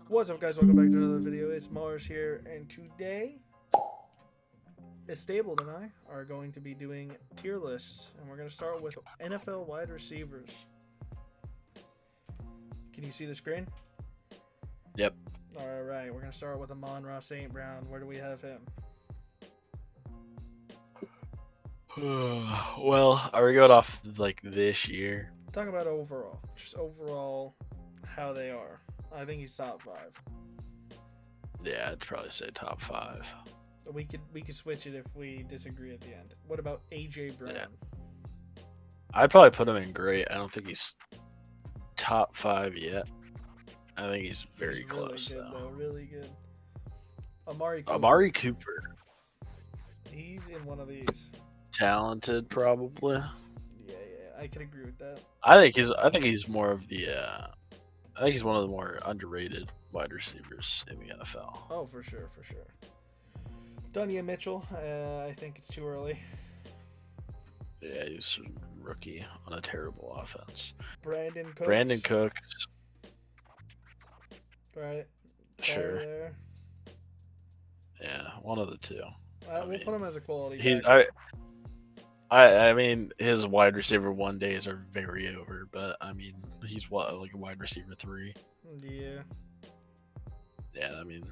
What's up, guys? Welcome back to another video. It's Mars here, and today, Stabled and I are going to be doing tier lists, and we're going to start with NFL wide receivers. Can you see the screen? Yep. All right, we're going to start with Amon-Ra St. Brown. Where do we have him? Well, are we going off like this year? Talk about overall, just overall how they are. I think he's top 5. Yeah, I'd probably say top 5. We could switch it if we disagree at the end. What about AJ Brown? Yeah. I'd probably put him in great. I don't think he's top 5 yet. I think he's very close really good, though. Really good. Amari Cooper. He's in one of these. Talented, probably. Yeah, I could agree with that. I think he's more of the. I think he's one of the more underrated wide receivers in the NFL. Oh, for sure. Donia Mitchell. I think it's too early. Yeah, he's a rookie on a terrible offense. Brandon Cooks. Right. Sure. There. Yeah, one of the two. We'll put him as a quality. I mean, his wide receiver 1 days are very over, but I mean, he's like a wide receiver 3. Yeah. Yeah, I mean,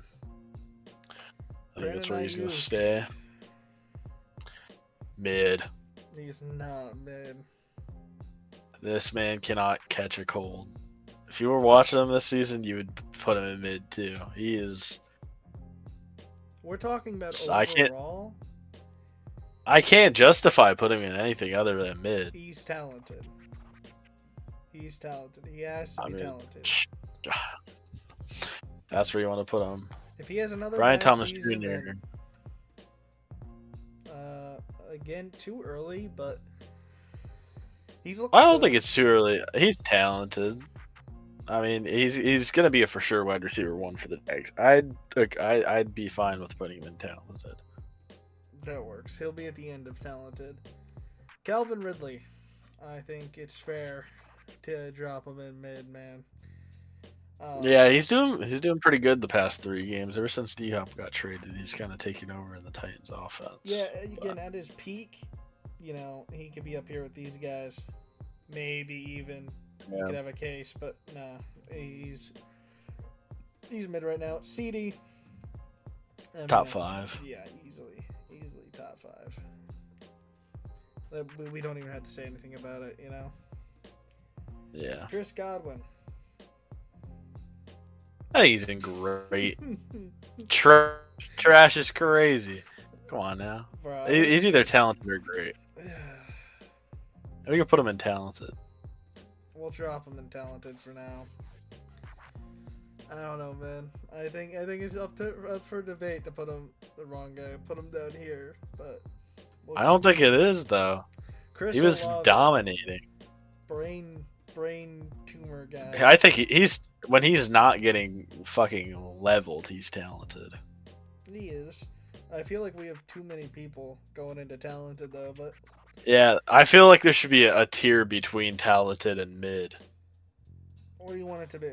I think that's where he's gonna Ayuk. stay. Mid. He's not mid. This man cannot catch a cold. If you were watching him this season, you would put him in mid too. He is. We're talking about I overall. I can't justify putting him in anything other than mid. He's talented. He has to be talented. That's where you want to put him. If he has another Brian bad Thomas season, Jr. then, again, too early, but he's looking I don't good. think it's too early. He's talented. I mean, he's gonna be a for sure wide receiver 1 for the Jags. I'd be fine with putting him in talented. That works. He'll be at the end of talented. Calvin Ridley. I think it's fair to drop him in mid, man. Yeah, he's doing pretty good the past 3 games. Ever since D-Hop got traded, he's kind of taken over in the Titans offense. Yeah, again, at his peak, he could be up here with these guys. Maybe even he could have a case, but nah, he's mid right now. CD. Top 5. Yeah, easily top 5. We don't even have to say anything about it, Yeah. Chris Godwin. I think he's been great. Trash is crazy. Come on now. Bro, He's either talented or great. We can put him in talented. We'll drop him in talented for now. I don't know, man. I think it's up for debate to put him the wrong guy. Put him down here, but I don't think it is though. He was dominating. Brain tumor guy. I think he's when he's not getting fucking leveled, he's talented. He is. I feel like we have too many people going into talented though, but yeah, I feel like there should be a tier between talented and mid. What do you want it to be?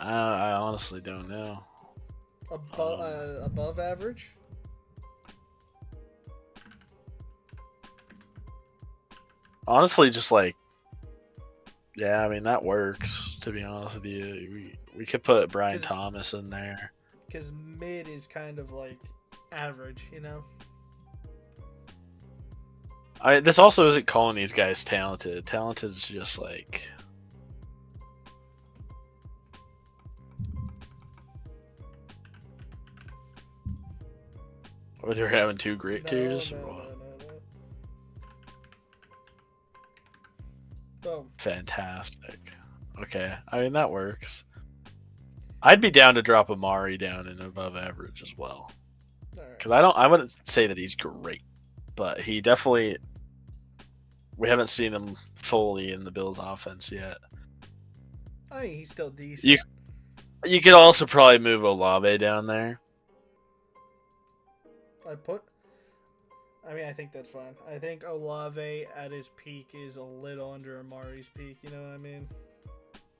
I honestly don't know. Above average? Honestly, just like, yeah, I mean that works. To be honest with you, we could put Brian Thomas in there. Because mid is kind of like average, This also isn't calling these guys talented. Talented is just like. What, they're having 2 great tiers? No. Boom. Fantastic. Okay, I mean that works. I'd be down to drop Amari down in above average as well. Because I wouldn't say that he's great, but he definitely. We haven't seen him fully in the Bills' offense yet. I mean, he's still decent. You could also probably move Olave down there. I think that's fine. I think Olave at his peak is a little under Amari's peak. You know what I mean?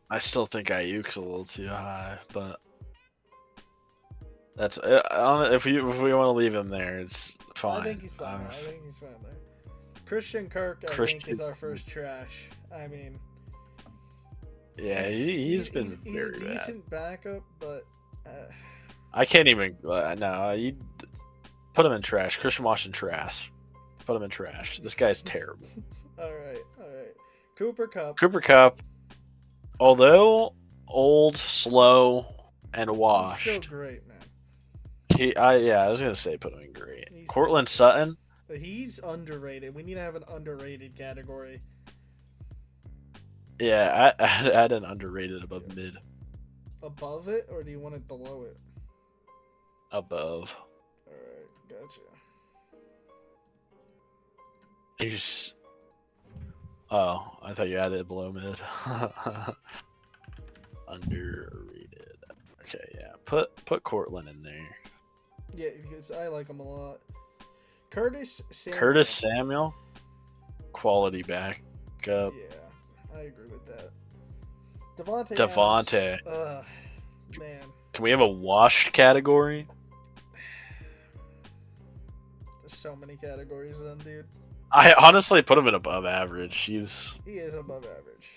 I still think Ayuk's a little too high, but that's if we want to leave him there, it's fine. I think he's fine. I think he's fine there. Christian Kirk, I think, is our first trash. I mean, yeah, he's been very a decent backup, but I can't even. No, you put him in trash. Christian Washington trash. Put him in trash. This guy's terrible. All right. Cooper Kupp, although old, slow, and washed, he's still great, man. I was gonna say put him in great. Cortland Sutton. He's underrated. We need to have an underrated category. Yeah, add an underrated above mid. Above it, or do you want it below it? Above. Alright, gotcha. Oh, I thought you added it below mid. Underrated. Okay, yeah. Put Cortland in there. Yeah, because I like him a lot. Curtis Samuel. Quality backup. Yeah, I agree with that. Devontae. Man. Can we have a washed category? There's so many categories then, dude. I honestly put him in above average. He is above average.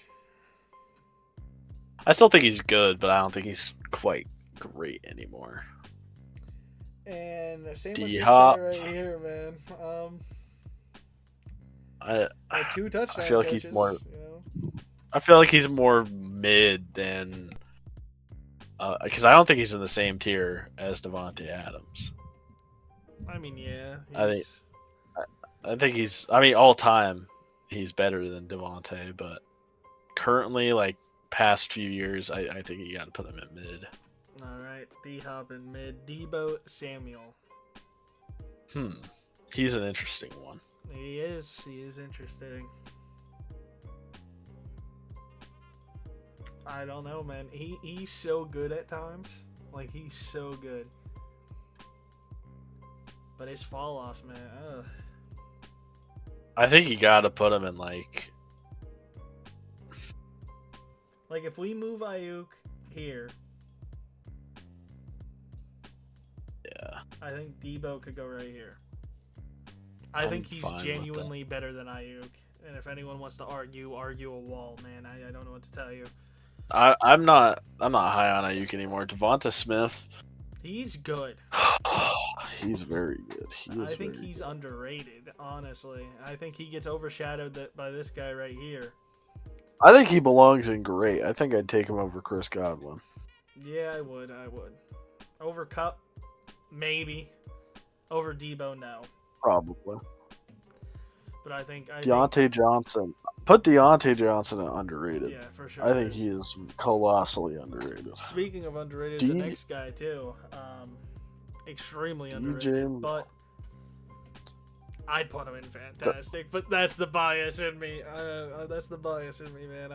I still think he's good, but I don't think he's quite great anymore. And same with this guy right here, man. Two touchdowns. I feel like catches, he's more. You know? I feel like he's more mid than, because I don't think he's in the same tier as Devontae Adams. I mean, yeah. I think he's. I mean, all time, he's better than Devontae, but currently, like past few years, I think you got to put him in mid. All right, D-Hop in mid. Deebo Samuel. He's an interesting one. He is interesting. I don't know, man. He's so good at times. Like, he's so good. But his fall off, man. Ugh. I think you got to put him in like if we move Ayuk here. Yeah. I think Deebo could go right here. I think he's genuinely better than Ayuk. And if anyone wants to argue a wall, man. I don't know what to tell you. I'm not high on Ayuk anymore. Devonta Smith. He's good. He's very good. I think he's underrated, honestly. I think he gets overshadowed by this guy right here. I think he belongs in great. I think I'd take him over Chris Godwin. Yeah, I would. Over Kupp, maybe. Over Deebo, no. Probably. But I think Deontay Johnson. Put Deontay Johnson in underrated. Yeah, for sure. I think he is colossally underrated. Speaking of underrated, the next guy too, extremely underrated. But I'd put him in fantastic. But that's the bias in me. Man.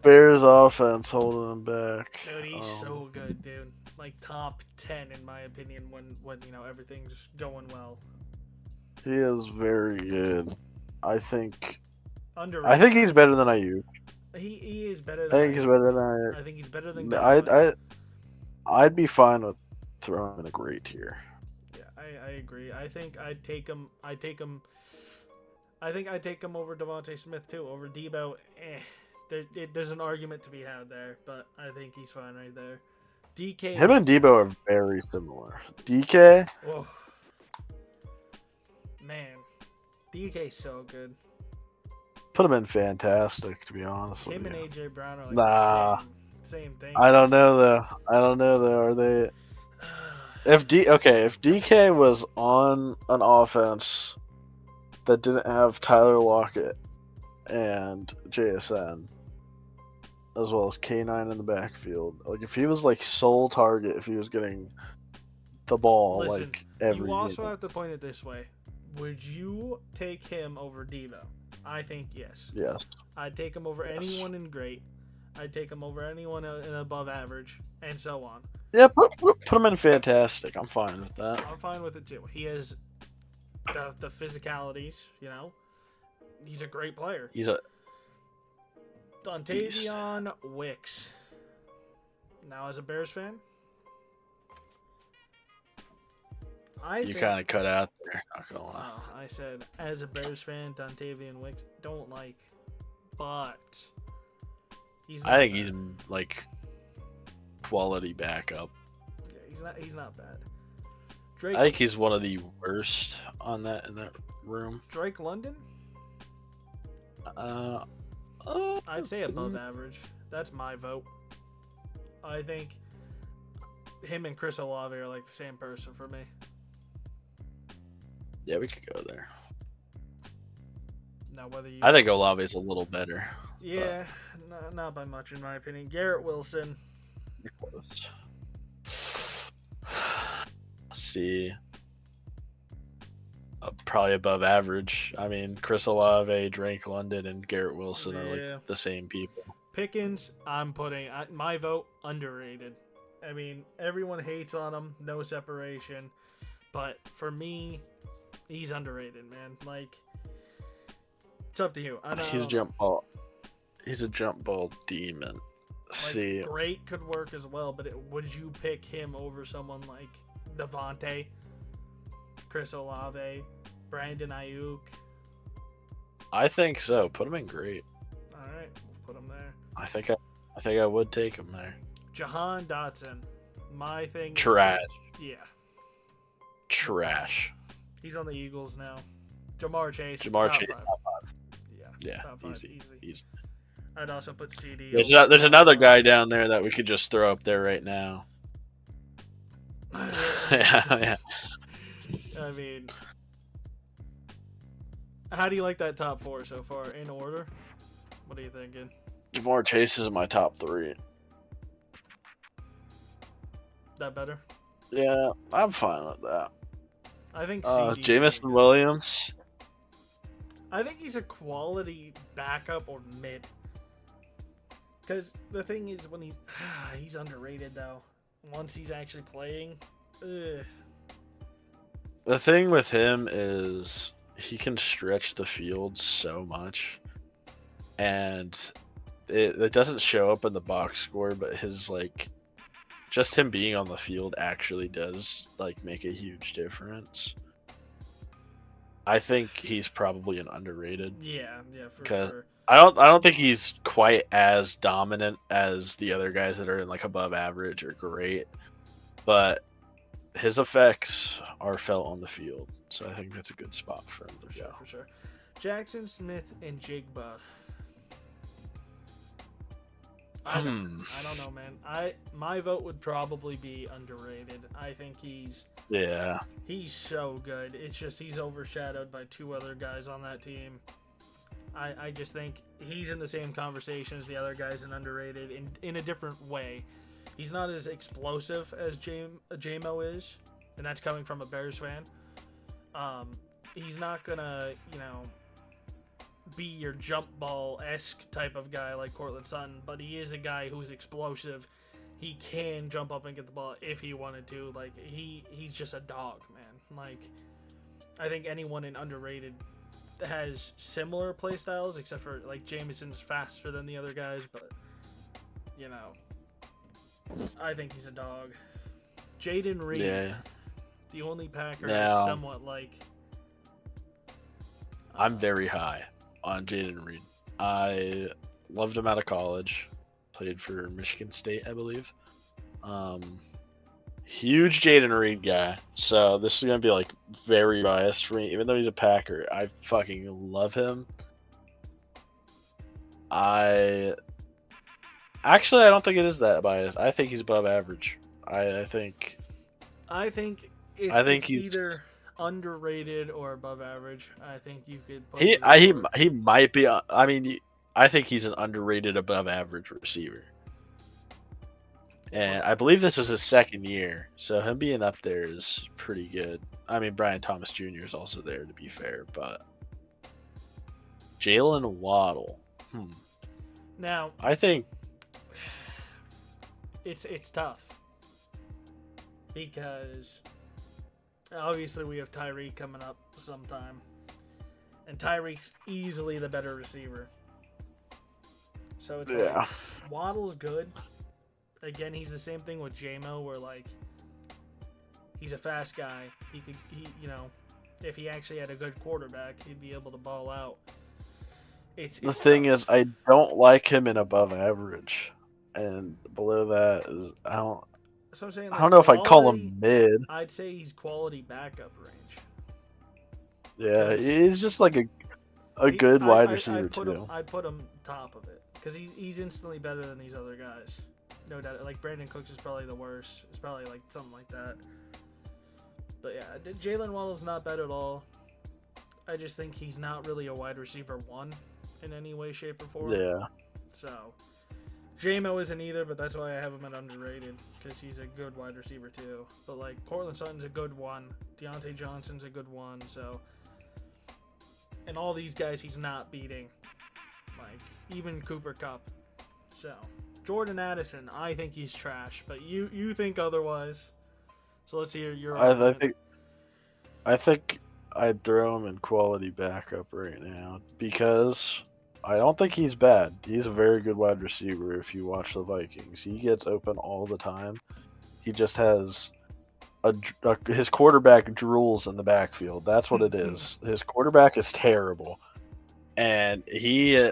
Bears offense holding him back. Dude, he's so good, dude. Like top 10 in my opinion when everything's going well. He is very good. I think. Underrated. I think he's better than Ayuk. He is better than I think he's better than Ayuk. I think he's better than I'd be fine with throwing him in a great tier. Yeah, I agree. I think I'd take him I think I'd take him over Devontae Smith too, over Deebo. There's an argument to be had there, but I think he's fine right there. DK. Him and Deebo are very similar. DK. Whoa. Man, DK's so good. Put him in fantastic, to be honest with you. Him and AJ Brown are like same thing. I don't know though. Are they? If DK was on an offense that didn't have Tyler Lockett and JSN, as well as K9 in the backfield, like if he was like sole target, if he was getting the ball, listen, like every you also have to point it this way. Would you take him over Deebo? I think yes. Yes. I'd take him over anyone in great. I'd take him over anyone in above average, and so on. Yeah, put him in fantastic. I'm fine with that. I'm fine with it too. He has the physicalities, He's a great player. Dontavion Wicks. Now, as a Bears fan, you kind of cut out there. Not gonna lie. I said, as a Bears fan, Dontavion Wicks don't like, but I think he's like quality backup. Yeah, he's not bad. I think he's one of the worst in that room. Drake London? I'd say above average. That's my vote. I think him and Chris Olave are like the same person for me. Yeah, we could go there. Now, whether you... I think Olave's a little better. Yeah, not by much in my opinion. Garrett Wilson. See, probably above average. I mean, Chris Olave, Drake London, and Garrett Wilson are like the same people. Pickens, I'm putting my vote underrated. I mean, everyone hates on him, no separation, but for me, he's underrated, man. Like, it's up to you. He's jump ball. He's a jump ball demon. See, great could work as well, but would you pick him over someone like Devontae, Chris Olave, Brandon Ayuk? I think so. Put him in great. All right, we'll put him there. I think I would take him there. Jahan Dotson, my thing. Trash. Yeah. Trash. He's on the Eagles now. Jamar Chase. Top 5. Yeah. Top 5, easy. I'd also put CD. There's another guy down there that we could just throw up there right now. yeah. I mean, how do you like that top 4 so far in order? What are you thinking? Jamar Chase is in my top 3. That better? Yeah, I'm fine with that. I think Jameson Williams. I think he's a quality backup or mid. Because the thing is, when he's underrated though. Once he's actually playing, the thing with him is he can stretch the field so much, and it doesn't show up in the box score, but his just him being on the field actually does make a huge difference. I think he's probably an underrated. Yeah, for sure. I don't think he's quite as dominant as the other guys that are in above average or great, but his effects are felt on the field, so I think that's a good spot for him to go. For sure. Jackson Smith and Jigba. I don't know, man. My vote would probably be underrated. I think he's so good. It's just he's overshadowed by 2 other guys on that team. I just think he's in the same conversation as the other guys and underrated in a different way. He's not as explosive as J-Mo is, and that's coming from a Bears fan. He's not gonna, be your jump ball-esque type of guy like Cortland Sutton, but he is a guy who's explosive. He can jump up and get the ball if he wanted to. He's just a dog, man. I think anyone in underrated has similar play styles, except for Jameson's faster than the other guys, but I think he's a dog. Jaden Reed, the only Packer is somewhat I'm very high on Jaden Reed. I loved him out of college. Played for Michigan State, I believe. Huge Jaden Reed guy. So this is gonna be very biased for me, even though he's a Packer. I fucking love him. I don't think it is that biased. I think he's above average. I think he's either underrated or above average. I think you could put he might be. I mean, I think he's an underrated above average receiver. And I believe this is his 2nd year, so him being up there is pretty good. I mean, Brian Thomas Jr. is also there, to be fair, but Jalen Waddle. Now, I think it's tough because obviously we have Tyreek coming up sometime, and Tyreek's easily the better receiver. So it's like Waddle's good. Again, he's the same thing with JMO, where like he's a fast guy. He if he actually had a good quarterback, he'd be able to ball out. It's the thing is, I don't like him in above average, and below that is I don't. So I'm saying, like, I don't know if I'd call him mid. I'd say he's quality backup range. Yeah, he's just like a good wide receiver too. I'd put him top of it because he's instantly better than these other guys. No doubt. Like Brandon Cooks is probably the worst. It's probably like something like that. But yeah, Jalen Waddle's not bad at all. I just think he's not really a wide receiver one in any way, shape, or form. Yeah. So, JMO isn't either, but that's why I have him at underrated, because he's a good wide receiver too. But like, Cortland Sutton's a good one. Deontay Johnson's a good one. So, and all these guys he's not beating. Like, even Cooper Kupp. So, Jordan Addison, I think he's trash, but you think otherwise. So let's hear your argument. I think I'd throw him in quality backup right now because I don't think he's bad. He's a very good wide receiver if you watch the Vikings. He gets open all the time. He just has his quarterback drools in the backfield. That's what it is. His quarterback is terrible. And he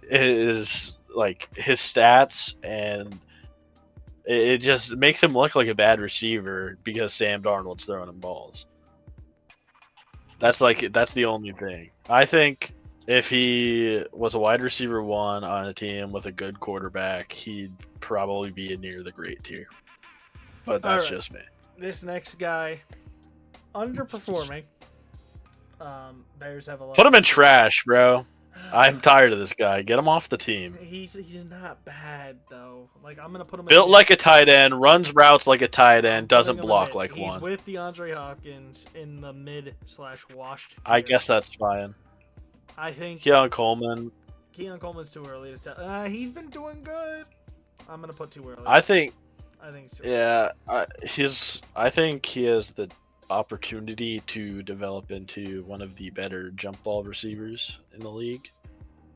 is like his stats, and it just makes him look like a bad receiver because Sam Darnold's throwing him balls. That's the only thing. I think if he was a wide receiver one on a team with a good quarterback, he'd probably be near the great tier. But that's just me. This next guy, underperforming. Bears have a lot. Put him in trash, bro. I'm tired of this guy. Get him off the team. He's not bad though. Like, I'm gonna put him built like a tight end, runs routes like a tight end, doesn't block like one. He's with DeAndre Hopkins in the mid/washed tier. I guess that's fine. I think Keon Coleman's too early to tell. He's been doing good. I'm gonna put too early. I think it's too early. I think he has the opportunity to develop into one of the better jump ball receivers in the league.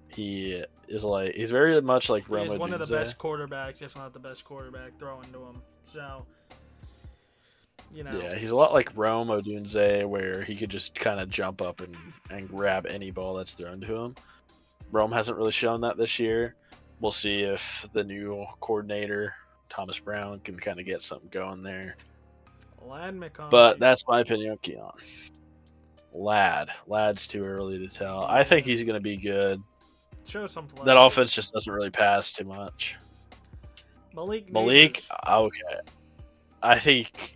He's very much like Rome Odunze. He's one of the best quarterbacks, if not the best quarterback, throwing to him. So, yeah, he's a lot like Rome Odunze, where he could just kind of jump up and grab any ball that's thrown to him. Rome hasn't really shown that this year. We'll see if the new coordinator Thomas Brown can kind of get something going there. But that's my opinion on Keon. Lad's too early to tell. I think he's going to be good. Show some flags. That offense just doesn't really pass too much. Malik, okay. I think,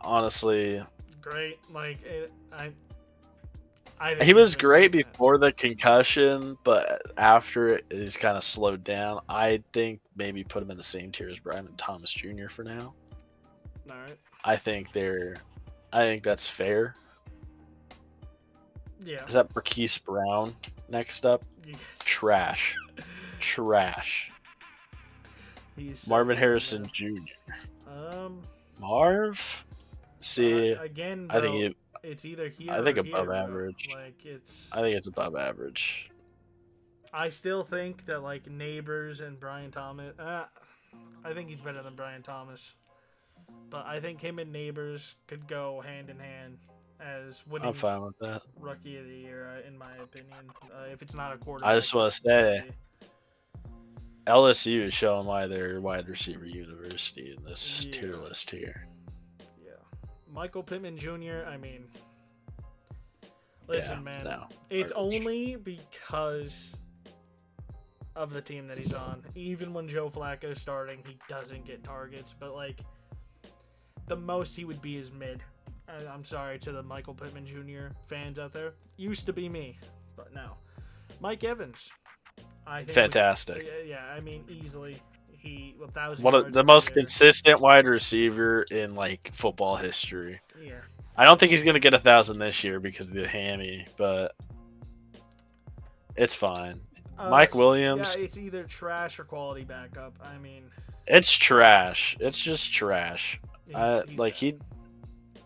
honestly, great. Like, he was great before the concussion, but after it, he's kind of slowed down. I think maybe put him in the same tier as Brian Thomas Jr. for now. All right. I think that's fair. Yeah. Is that Marquise Brown next up? Yes. Trash. Marvin Harrison Jr. Marv. See, again, I think it's either here. I think or above here, average. I think it's above average. I still think that like Neighbors and Brian Thomas. I think he's better than Brian Thomas. But I think him and Neighbors could go hand in hand as winning. I'm fine with that. Rookie of the year, in my opinion. If it's not a quarterback. I just want to say, LSU is showing why they're wide receiver university in this tier list here. Yeah, Michael Pittman Jr. I mean, listen, man, it's only because of the team that he's on. Even when Joe Flacco is starting, he doesn't get targets, but like. The most he would be is mid. I'm sorry to the Michael Pittman Jr. fans out there. Used to be me, but no. Mike Evans. I think fantastic. I mean, easily. He 1,000. One of the most consistent wide receiver in like football history. Yeah. I don't think he's gonna get 1,000 this year because of the hammy, but it's fine. Mike Williams. Yeah, it's either trash or quality backup. I mean, it's trash. It's just trash.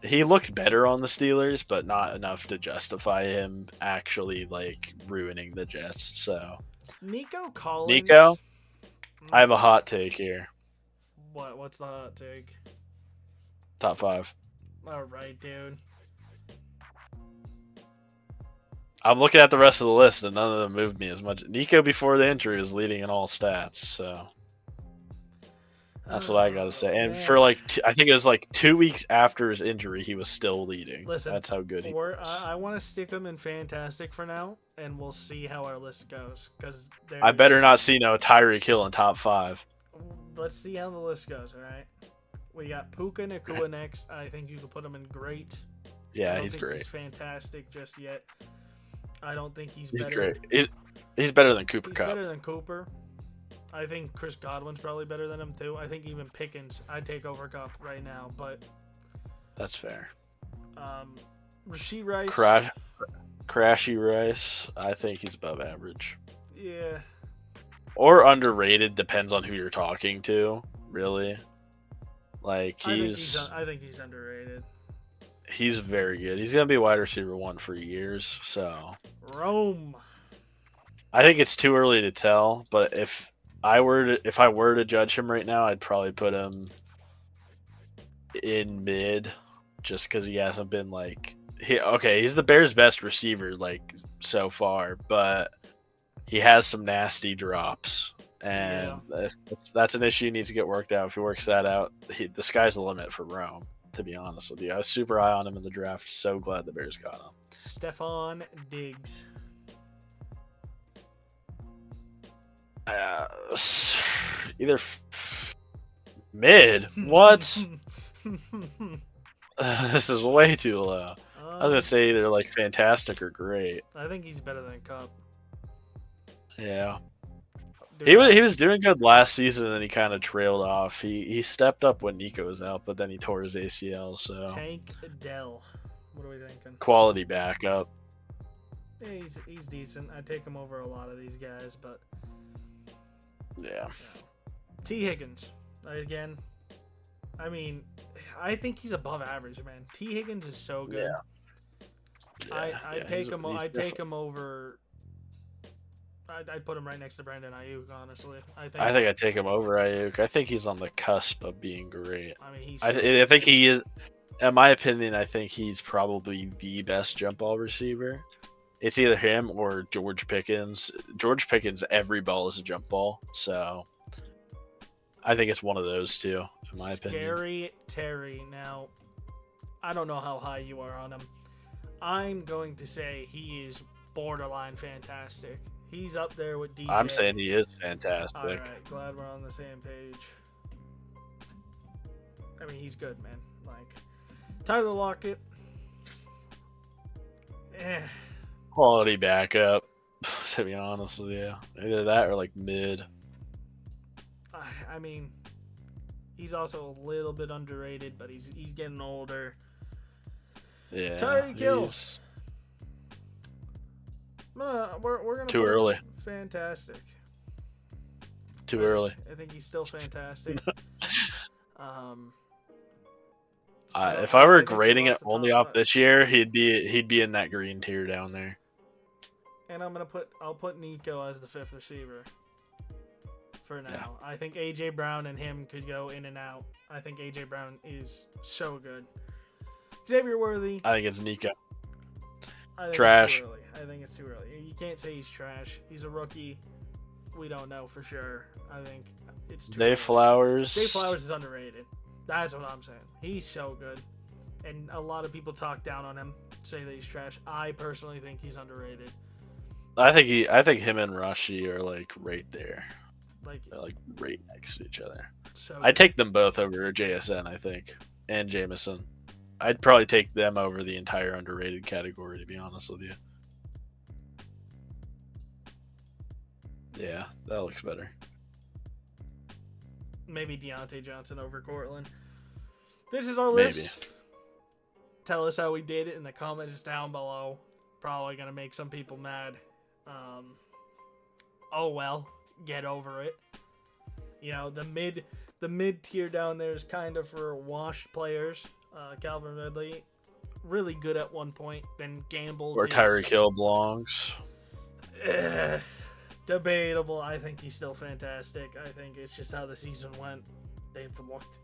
He looked better on the Steelers, but not enough to justify him actually like ruining the Jets. So Nico Collins. Nico, I have a hot take here. What's the hot take? Top 5. All right, dude. I'm looking at the rest of the list, and none of them moved me as much. Nico, before the injury, was leading in all stats, so that's what I got to say. And for I think it was like 2 weeks after his injury, he was still leading. Listen, that's how good he was. I want to stick him in fantastic for now, and we'll see how our list goes. Because I better not see no Tyreek Hill in top 5. Let's see how the list goes. All right, we got Puka Nacua next. I think you can put him in great. Yeah, he's great. He's fantastic just yet. I don't think he's better. He's better than Cooper Kupp. Better than Cooper. I think Chris Godwin's probably better than him too. I think even Pickens I'd take over Kupp right now, but that's fair. Rashee Rice. Crashy Rice. I think he's above average. Yeah. Or underrated, depends on who you're talking to. Really, like I think he's underrated. He's very good. He's gonna be wide receiver 1 for years. So Rome. I think it's too early to tell, but if I were to judge him right now, I'd probably put him in mid, just because he hasn't been like he's the Bears' best receiver like so far, but he has some nasty drops, and that's an issue he needs to get worked out. If he works that out, the sky's the limit for Rome. To be honest with you, I was super high on him in the draft. So glad the Bears got him. Stephon Diggs. Either mid. What? This is way too low. I was gonna say either like fantastic or great. I think he's better than Kupp. Yeah. He was doing good last season, and then he kind of trailed off. He stepped up when Nico was out, but then he tore his ACL. So Tank Dell, what are we thinking? Quality backup. Yeah, he's decent. I take him over a lot of these guys, but yeah. T. Higgins again. I mean, I think he's above average, man. T. Higgins is so good. I take him. I take him over. I'd put him right next to Brandon Ayuk, honestly. I think I'd take him over Ayuk. I think he's on the cusp of being great. I mean, I think he is. In my opinion, I think he's probably the best jump ball receiver. It's either him or George Pickens. George Pickens, every ball is a jump ball, so I think it's one of those two, in my opinion. Scary Terry. Now, I don't know how high you are on him. I'm going to say he is borderline fantastic. He's up there with DJ. I'm saying he is fantastic. All right, glad we're on the same page. I mean, he's good, man. Like, Tyler Lockett. Quality backup, to be honest with you. Either that or like mid. I mean, he's also a little bit underrated, but he's getting older. Yeah. Tyreek Hill. We're gonna too early. Fantastic. Too early. I think he's still fantastic. If I were grading it only off this year, he'd be in that green tier down there. And I'll put Nico as the 5th receiver for now. Yeah. I think AJ Brown and him could go in and out. I think AJ Brown is so good. Xavier Worthy. I think it's Nico. Trash. I think it's too early. You can't say he's trash. He's a rookie. We don't know for sure. I think it's too Zay Flowers. Zay Flowers is underrated. That's what I'm saying. He's so good. And a lot of people talk down on him, say that he's trash. I personally think he's underrated. I think him and Rashi are like right there. They're like right next to each other. So I'd take them both over JSN, I think. And Jameson. I'd probably take them over the entire underrated category, to be honest with you. Yeah, that looks better. Maybe Deontay Johnson over Cortland. This is our list. Tell us how we did it in the comments down below. Probably going to make some people mad. Oh well, get over it. You know, the mid tier down there is kind of for washed players. Calvin Ridley, really good at one point, then gambled. Where Tyreek Hill belongs. Debatable. I think he's still fantastic. I think it's just how the season went. They've looked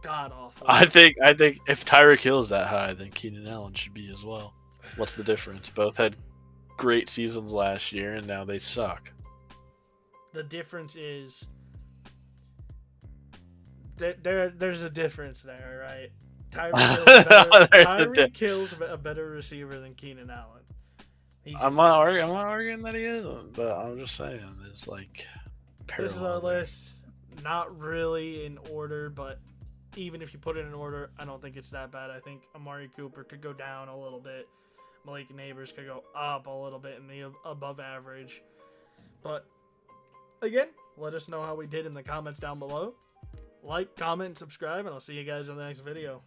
god awful. I think if Tyreek Hill is that high, then Keenan Allen should be as well. What's the difference? Both had great seasons last year, and now they suck. The difference is there's a difference there, right? Tyreek Hill's a better receiver than Keenan Allen. I'm not arguing that he isn't, but I'm just saying it's like this is our list. Not really in order, but even if you put it in order, I don't think it's that bad. I think Amari Cooper could go down a little bit. Malik Neighbors could go up a little bit in the above average. But again, let us know how we did in the comments down below. Like, comment, and subscribe, and I'll see you guys in the next video.